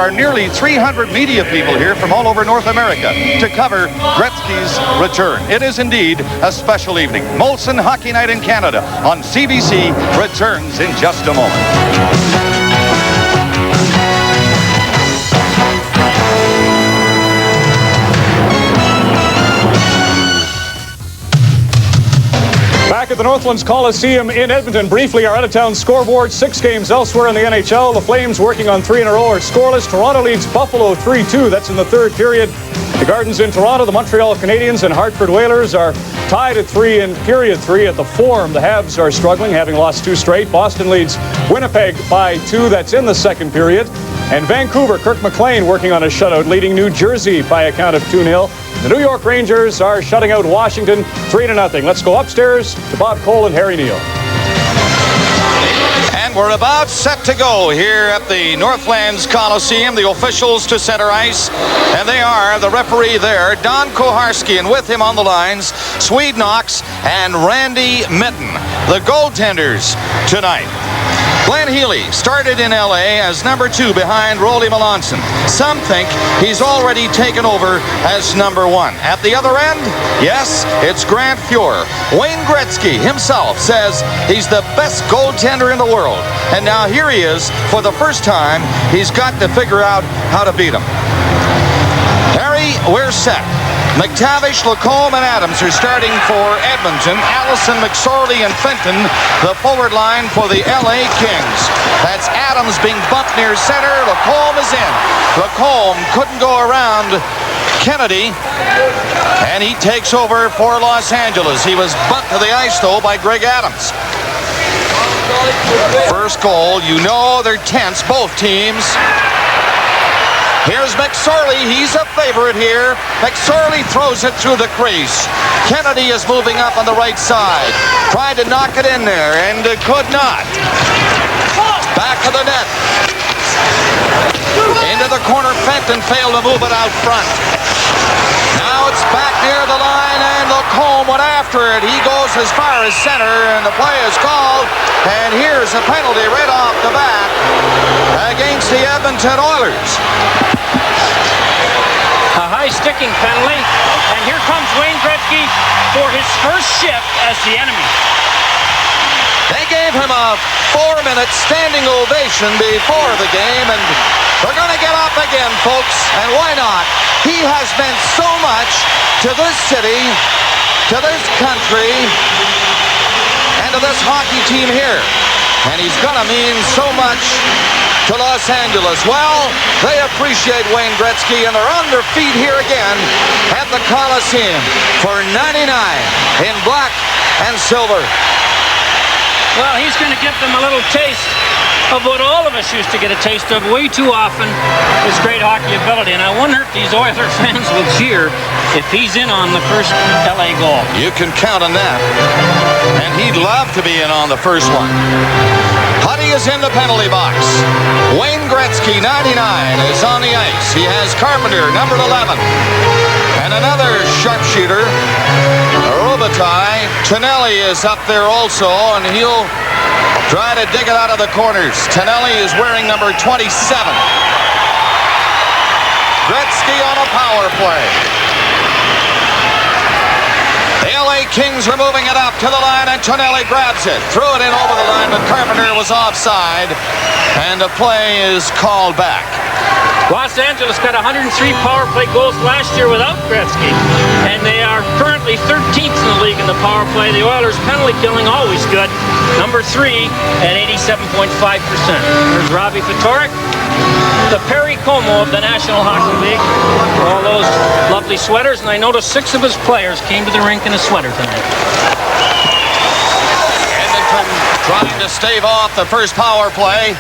There are nearly 300 media people here from all over North America to cover Gretzky's return. It is indeed a special evening. Molson Hockey Night in Canada on CBC returns in just a moment. Back at the Northlands Coliseum in Edmonton, briefly our out-of-town scoreboard, 6 games elsewhere in the NHL. The Flames working on 3 in a row are scoreless. Toronto leads Buffalo 3-2. That's in the third period. The Gardens in Toronto, the Montreal Canadiens and Hartford Whalers are tied at 3 in period 3. At the Forum, the Habs are struggling, having lost 2 straight. Boston leads Winnipeg by 2. That's in the second period. And Vancouver, Kirk McLean working on a shutout, leading New Jersey by a count of 2-0. The New York Rangers are shutting out Washington 3-0. Let's go upstairs to Bob Cole and Harry Neal. And we're about set to go here at the Northlands Coliseum. The officials to center ice, and they are the referee there, Don Koharski, and with him on the lines, Swede Knox and Randy Mitten, the goaltenders tonight. Glenn Healy started in LA as number 2 behind Rolly Melanson. Some think he's already taken over as number 1. At the other end, yes, it's Grant Fuhr. Wayne Gretzky himself says he's the best goaltender in the world. And now here he is, for the first time, he's got to figure out how to beat him. Harry, we're set. MacTavish, Lacombe, and Adams are starting for Edmonton. Allison, McSorley, and Fenton, the forward line for the LA Kings. That's Adams being bumped near center. Lacombe is in. Lacombe couldn't go around Kennedy, and he takes over for Los Angeles. He was bumped to the ice, though, by Greg Adams. First goal, you know they're tense, both teams. Here's McSorley. He's a favorite here. McSorley throws it through the crease. Kennedy is moving up on the right side. Tried to knock it in there and could not. Back of the net. Into the corner. Fenton failed to move it out front. Now it's back near the line, and Lacombe went after it. He goes as far as center, and the play is called. And here's a penalty right off the bat against the Edmonton Oilers. A high-sticking penalty, and here comes Wayne Gretzky for his first shift as the enemy. They gave him a 4-minute standing ovation before the game, and they're going to get up again, folks, and why not? He has meant so much to this city, to this country, and to this hockey team here. And he's going to mean so much to Los Angeles. Well, they appreciate Wayne Gretzky, and they're on their feet here again at the Coliseum for 99 in black and silver. Well, he's going to give them a little taste of what all of us used to get a taste of way too often, his great hockey ability. And I wonder if these Oiler fans will cheer if he's in on the first LA goal. You can count on that. And he'd love to be in on the first one. Huddy is in the penalty box. Wayne Gretzky, 99, is on the ice. He has Carpenter, number 11. And another sharpshooter, Robitaille. Tonelli is up there also, and he'll try to dig it out of the corners. Tonelli is wearing number 27. Gretzky on a power play. The LA Kings are moving it up to the line, and Tonelli grabs it. Threw it in over the line, but Carpenter was offside, and the play is called back. Los Angeles got 103 power play goals last year without Gretzky, and they are currently 13th in the league in the power play. The Oilers' penalty killing always good, number 3 at 87.5%. There's Robbie Ftorek, the Perry Como of the National Hockey League. All those lovely sweaters, and I noticed 6 of his players came to the rink in a sweater tonight. Edmonton trying to stave off the first power play.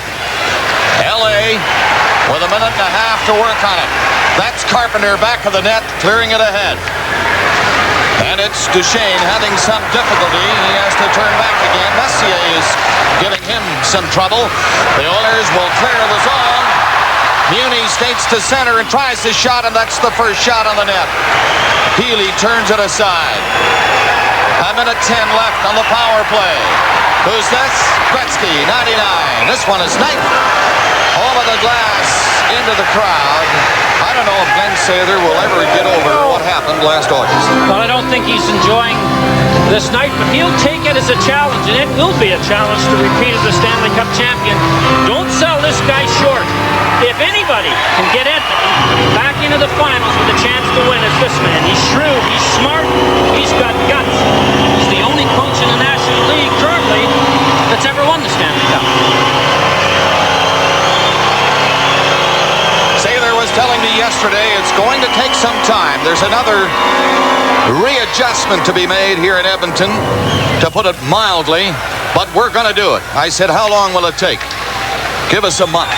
LA with a minute and a half to work on it. That's Carpenter back of the net, clearing it ahead. And it's Duchesne having some difficulty. He has to turn back again. Messier is giving him some trouble. The Oilers will clear the zone. Muni skates to center and tries the shot, and that's the first shot on the net. Healy turns it aside. A minute 10 left on the power play. Who's this? Gretzky, 99. This one is knifed. Over the glass, into the crowd. I don't know if Glenn Sather will ever get over what happened last August. Well, I don't think he's enjoying this night, but he'll take it as a challenge, and it will be a challenge to repeat as the Stanley Cup champion. Don't sell this guy short. If anybody can get Edmonton back into the finals with a chance to win, it's this man. He's shrewd, he's smart, he's got guts. He's the only coach in the National League currently that's ever won the Stanley Cup. Sather was telling me yesterday it's going to take some time. There's another readjustment to be made here in Edmonton, to put it mildly, but we're going to do it. I said, how long will it take? Give us a month.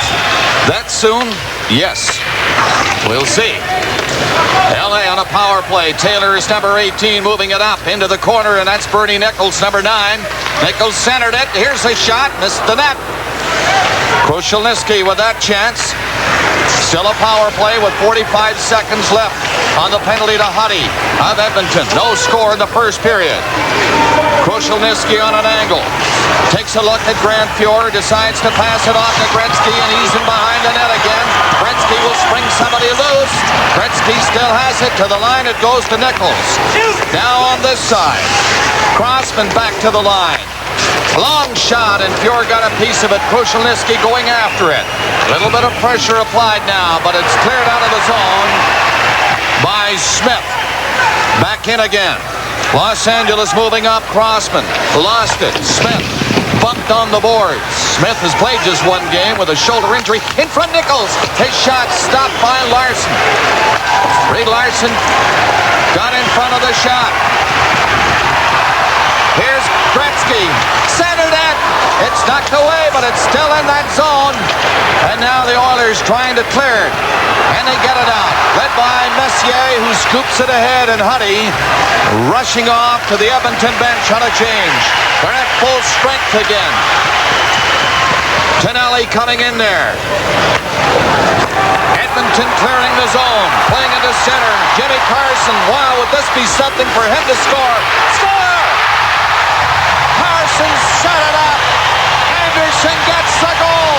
That soon? Yes. We'll see. LA on a power play. Taylor is number 18, moving it up into the corner, and that's Bernie Nicholls, number 9. Nicholls centered it. Here's a shot. Missed the net. Krushelnyski with that chance. Still a power play with 45 seconds left on the penalty to Huddy of Edmonton. No score in the first period. Krushelnyski on an angle. Takes a look at Grand Fjord, decides to pass it off to Gretzky, and he's in behind the net again. Gretzky will spring somebody loose. Gretzky still has it. To the line it goes to Nicholls. Now on this side. Crossman back to the line. Long shot, and Fjord got a piece of it. Krushelnyski going after it. A little bit of pressure applied now, but it's cleared out of the zone by Smith. Back in again. Los Angeles moving up. Crossman lost it. Smith bumped on the boards. Smith has played just one game with a shoulder injury. In front, Nicholls. His shot stopped by Larson. Reed Larson got in front of the shot. Here's Gretzky. Centered it. It's knocked away, but it's still in that zone. And now the Oilers trying to clear it. And they get it out. Led by Messier, who scoops it ahead, and Huddy rushing off to the Edmonton bench on a change. They're at full strength again. Tonelli coming in there. Edmonton clearing the zone. Playing into center. Jimmy Carson. Wow, would this be something for him to score? Score! Carson set it up. Anderson gets the goal.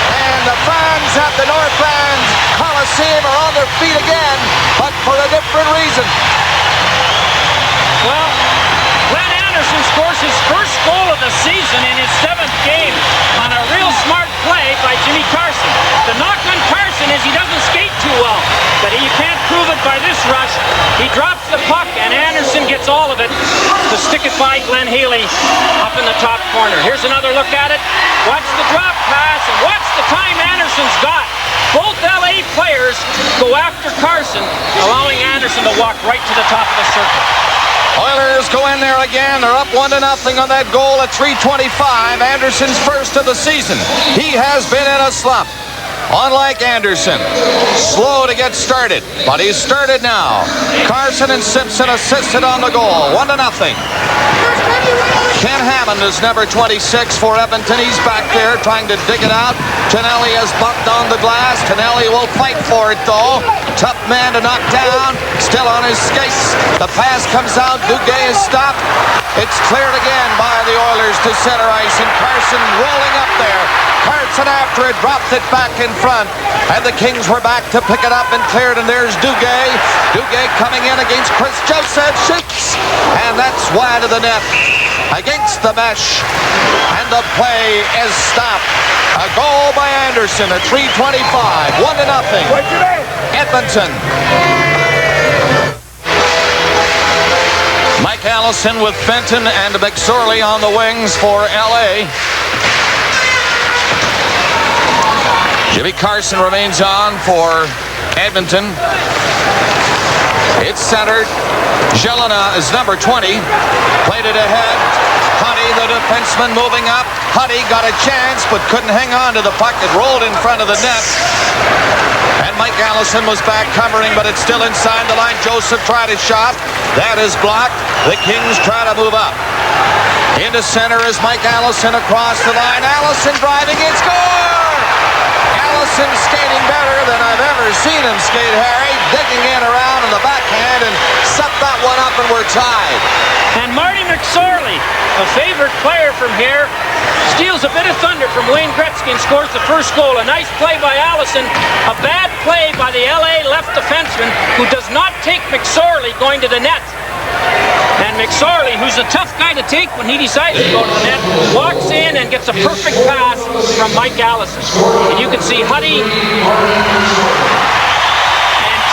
And the fans at the Northland Coliseum are on their feet again, but for a different reason. Well, Glenn Anderson scores his first goal of the season in his 7th game on a real smart play by Jimmy Carson. The knock on Carson is he doesn't skate too well, but you can't prove it by this rush. He drops the puck, and Anderson gets all of it to stick it by Glenn Healy up in the top corner. Here's another look at it. Watch the drop pass, and watch the time Anderson's got. Both LA players go after Carson, allowing Anderson to walk right to the top of the circle. Oilers go in there again. They're up 1-0 on that goal at 3:25. Anderson's first of the season. He has been in a slump. Unlike Anderson, slow to get started, but he's started now. Carson and Simpson assisted on the goal. 1-0. Ken Hammond is number 26 for Edmonton. He's back there trying to dig it out. Tonelli has bumped on the glass. Tonelli will fight for it, though. Tough man to knock down. Still on his skates. The pass comes out. Duchesne is stopped. It's cleared again by the Oilers to center ice, and Carson rolling up there. Carson after it, dropped it back in front, and the Kings were back to pick it up and cleared, and there's Duchesne. Duchesne coming in against Chris Joseph, shoots, and that's wide of the net against the mesh, and the play is stopped. A goal by Anderson at 3:25, 1-0. Edmonton. Mike Allison with Fenton and McSorley on the wings for LA. Jimmy Carson remains on for Edmonton. It's centered. Jelena is number 20. Played it ahead. Huddy, the defenseman, moving up. Huddy got a chance, but couldn't hang on to the puck. It rolled in front of the net. And Mike Allison was back covering, but it's still inside the line. Joseph tried a shot. That is blocked. The Kings try to move up. Into center is Mike Allison across the line. Allison driving in, score! Allison skating better than I've ever seen him skate, Harry. Digging in around in the backhand and set that one up, and we're tied. And Marty McSorley, a favorite player from here, steals a bit of thunder from Wayne Gretzky and scores the first goal. A nice play by Allison. A bad play by the LA left defenseman who does not take McSorley going to the net. And McSorley, who's a tough guy to take when he decides to go to the net, walks in and gets a perfect pass from Mike Allison. And you can see Huddy and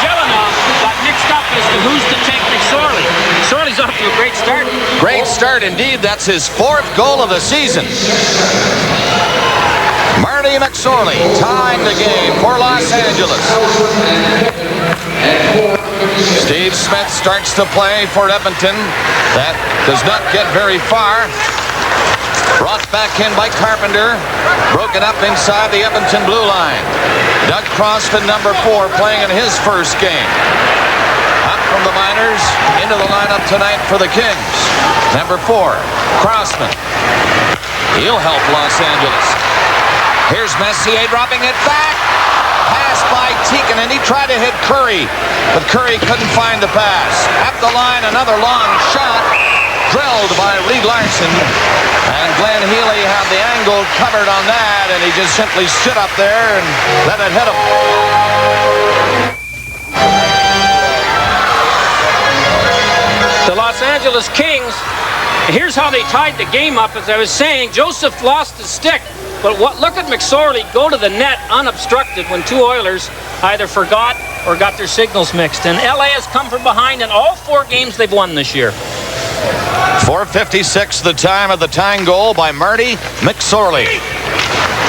Jelena got mixed up as to who's to take McSorley. McSorley's off to a great start. Great start indeed. That's his 4th goal of the season. Marty McSorley tying the game for Los Angeles. Steve Smith starts to play for Edmonton. That does not get very far. Brought back in by Carpenter. Broken up inside the Edmonton blue line. Doug Crossman, number 4, playing in his first game. Up from the minors, into the lineup tonight for the Kings. Number 4, Crossman. He'll help Los Angeles. Here's Messier dropping it back. Pass by Tikkanen, and he tried to hit Kurri, but Kurri couldn't find the pass. Up the line, another long shot, drilled by Reed Larson, and Glenn Healy had the angle covered on that, and he just simply stood up there and let it hit him. The Los Angeles Kings, here's how they tied the game up. As I was saying, Joseph lost his stick. But look at McSorley go to the net unobstructed when 2 Oilers either forgot or got their signals mixed. And LA has come from behind in all 4 games they've won this year. 4:56 the time of the tying goal by Marty McSorley.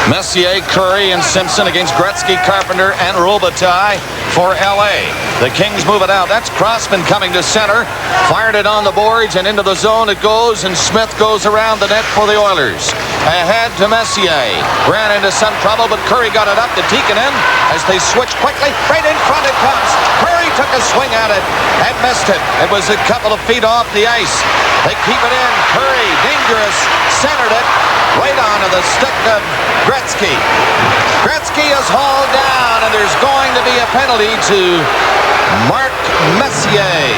Messier, Kurri, and Simpson against Gretzky, Carpenter, and Robitaille for LA. The Kings move it out. That's Crossman coming to center. Fired it on the boards, and into the zone it goes, and Smith goes around the net for the Oilers. Ahead to Messier. Ran into some trouble, but Kurri got it up to Tikkanen as they switch quickly. Right in front it comes. Kurri took a swing at it and missed it. It was a couple of feet off the ice. They keep it in. Kurri, dangerous, centered it right onto the stick of Gretzky. Gretzky is hauled down, and there's going to be a penalty to Mark Messier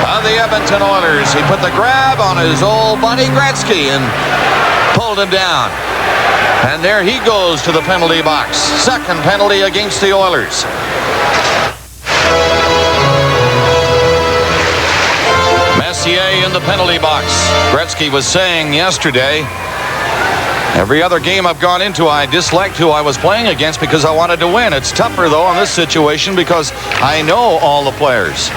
of the Edmonton Oilers. He put the grab on his old buddy Gretzky and pulled him down. And there he goes to the penalty box. Second penalty against the Oilers. Messier in the penalty box. Gretzky was saying yesterday, every other game I've gone into, I disliked who I was playing against because I wanted to win. It's tougher, though, in this situation because I know all the players.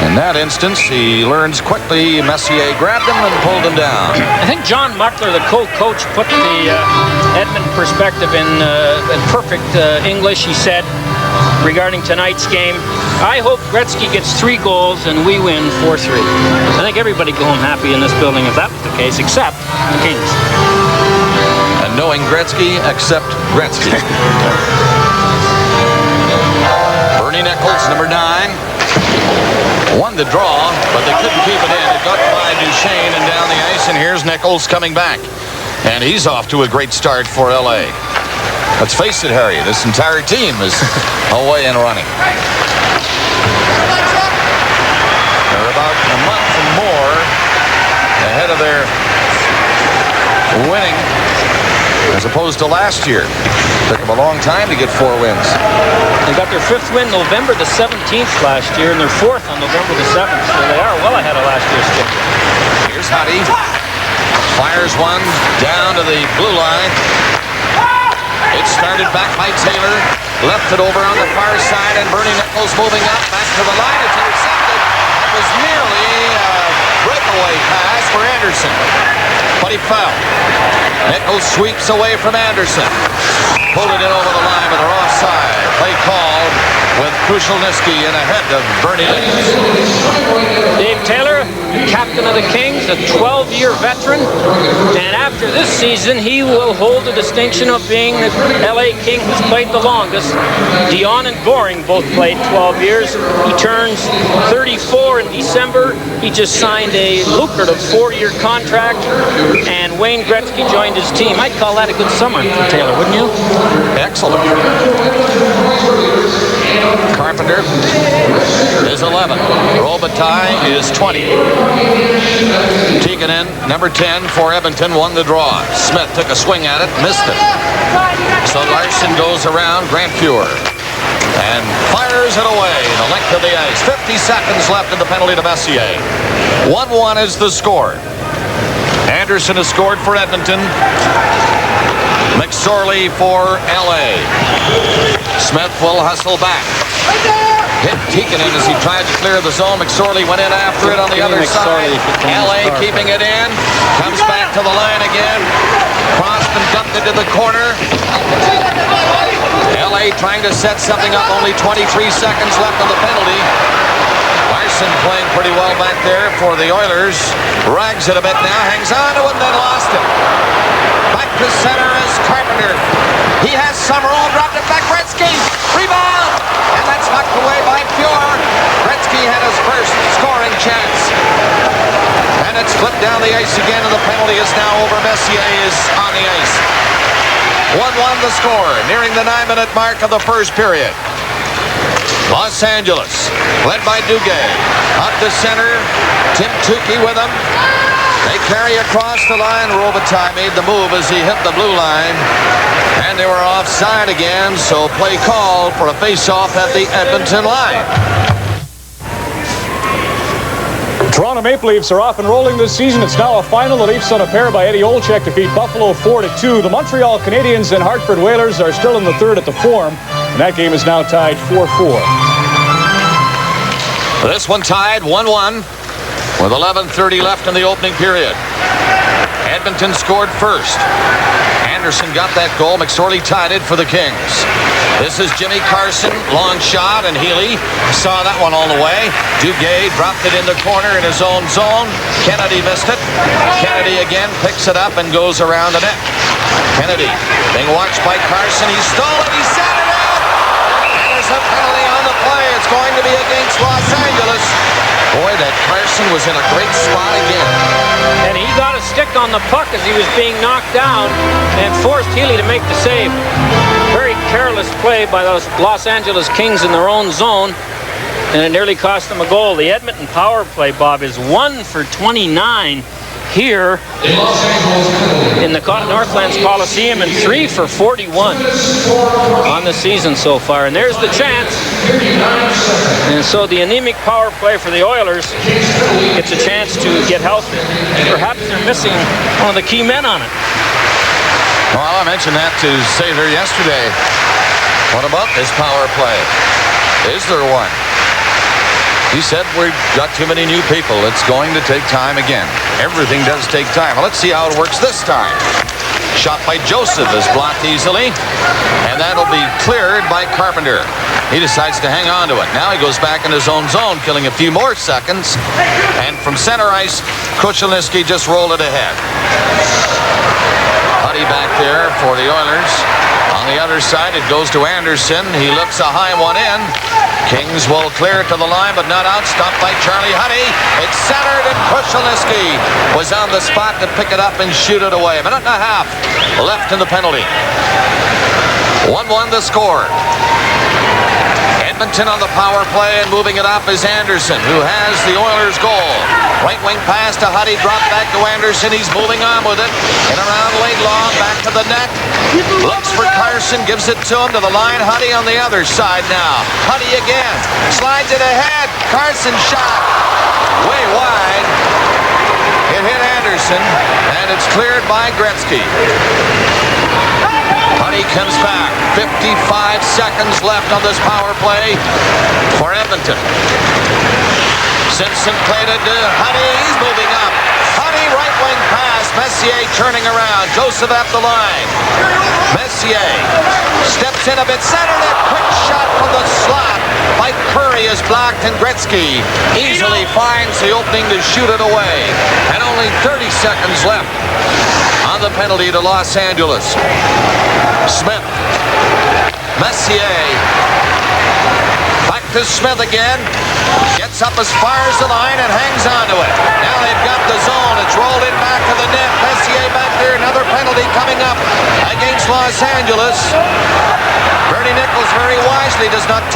In that instance, he learns quickly. Messier grabbed him and pulled him down. I think John Muckler, the co-coach, put the Edmonton perspective in perfect English. He said, regarding tonight's game, I hope Gretzky gets 3 goals and we win 4-3. I think everybody go home happy in this building if that was the case, except the Kings. And knowing Gretzky, except Gretzky. Bernie Nicholls, number 9. Won the draw, but they couldn't keep it in. It got by Duchesne and down the ice, and here's Nicholls coming back. And he's off to a great start for LA. Let's face it, Harry, this entire team is away and running. They're about a month and more ahead of their winning as opposed to last year. Took them a long time to get 4 wins. They got their 5th win November the 17th last year and their 4th on November the 7th. So they are well ahead of last year's schedule. Here's Huddy. Fires one down to the blue line. It started back by Taylor. Left it over on the far side, and Bernie Nicholls moving up back to the line. It's intercepted. It was nearly a breakaway pass for Anderson, but he fell. Nicholls sweeps away from Anderson. Pulled it in over the line, but they're offside. Play called with Krushelnyski in ahead of Bernie Nicholls. Dave Taylor, captain of the Kings, a 12-year veteran, and after this season he will hold the distinction of being the LA King who's played the longest. Dion and Goring both played 12 years. He turns 34 in December. He just signed a lucrative 4-year contract, and Wayne Gretzky joined his team. I'd call that a good summer for Taylor, wouldn't you? Excellent. Carpenter is 11. Robitaille is 20. Tikkanen, number 10 for Edmonton, won the draw. Smith took a swing at it, missed it. So Larson goes around Grant Fuhr and fires it away the length of the ice. 50 seconds left in the penalty to Messier. 1-1 is the score. Anderson has scored for Edmonton. McSorley for LA. Smith will hustle back. Hit Tikkanen as he tried to clear the zone. McSorley went in after it on the other side. LA keeping it in. Comes back to the line again. Crossed and dumped into the corner. LA trying to set something up. Only 23 seconds left on the penalty. Carson playing pretty well back there for the Oilers. Rags it a bit now. Hangs on to it and then lost it. Back to center is Carpenter. He has some room. Dropped it back. Gretzky. Rebound. And that's knocked away by Fuhr. Gretzky had his first scoring chance. And it's flipped down the ice again, and the penalty is now over. Messier is on the ice. 1-1 the score, nearing the 9-minute mark of the first period. Los Angeles, led by Duchesne. Up to center, Tim Tookey with him. They carry across the line. Robitaille made the move as he hit the blue line. And they were offside again, so play called for a face-off at the Edmonton line. Toronto Maple Leafs are off and rolling this season. It's now a final. The Leafs on a pair by Eddie Olczyk defeat Buffalo 4-2. The Montreal Canadiens and Hartford Whalers are still in the third at the Forum, and that game is now tied 4-4. This one tied 1-1 with 11:30 left in the opening period. Edmonton scored first. Anderson got that goal. McSorley tied it for the Kings. This is Jimmy Carson, long shot, and Healy saw that one all the way. Duchesne dropped it in the corner in his own zone. Kennedy missed it. Kennedy again picks it up and goes around the net. Kennedy being watched by Carson. He stole it. He set it up. And there's a penalty on the play. It's going to be against Los Angeles. Boy, that Carson was in a great spot again. And he got a stick on the puck as he was being knocked down and forced Healy to make the save. Very careless play by those Los Angeles Kings in their own zone, and it nearly cost them a goal. The Edmonton power play, Bob, is 1 for 29 here in the Northlands Coliseum and 3 for 41 on the season so far. And there's the chance. And so the anemic power play for the Oilers gets a chance to get healthy. Perhaps they're missing one of the key men on it. Well, I mentioned that to Sater yesterday. What about this power play? Is there one? He said we've got too many new people. It's going to take time again. Everything does take time. Well, let's see how it works this time. Shot by Joseph is blocked easily, and that'll be cleared by Carpenter. He decides to hang on to it. Now he goes back in his own zone, killing a few more seconds. And from center ice, Kuchelnicki just rolled it ahead. Huddy back there for the Oilers. On the other side, it goes to Anderson. He looks a high one in. Kings will clear to the line, but not out. Stopped by Charlie Huddy. It's centered, and Kuchelnicki was on the spot to pick it up and shoot it away. A minute and a half left in the penalty. 1-1 the score. Edmonton on the power play, and moving it up is Anderson, who has the Oilers' goal. Right wing pass to Huddy, drop back to Anderson. He's moving on with it. And around Laidlaw, back to the net. Looks for Carson, gives it to him to the line. Huddy on the other side now. Huddy again. Slides it ahead. Carson shot. Way wide. It hit Anderson, and it's cleared by Gretzky. Huddy comes back. 55 seconds left on this power play for Edmonton. Simpson played it to Huddy. He's moving up. Huddy, right wing pass. Messier turning around. Joseph at the line. Messier steps in a bit. Center net. Quick shot from the slot by Kurri is blocked, and Gretzky easily finds the opening to shoot it away. And only 30 seconds left on the penalty to Los Angeles. Smith. Messier. Back to Smith again. Gets up as far as the line and hangs on to it. Now they've got the zone. It's rolled in back to the net. Messier back there. Another penalty coming up against Los Angeles. Nicholls very wisely does not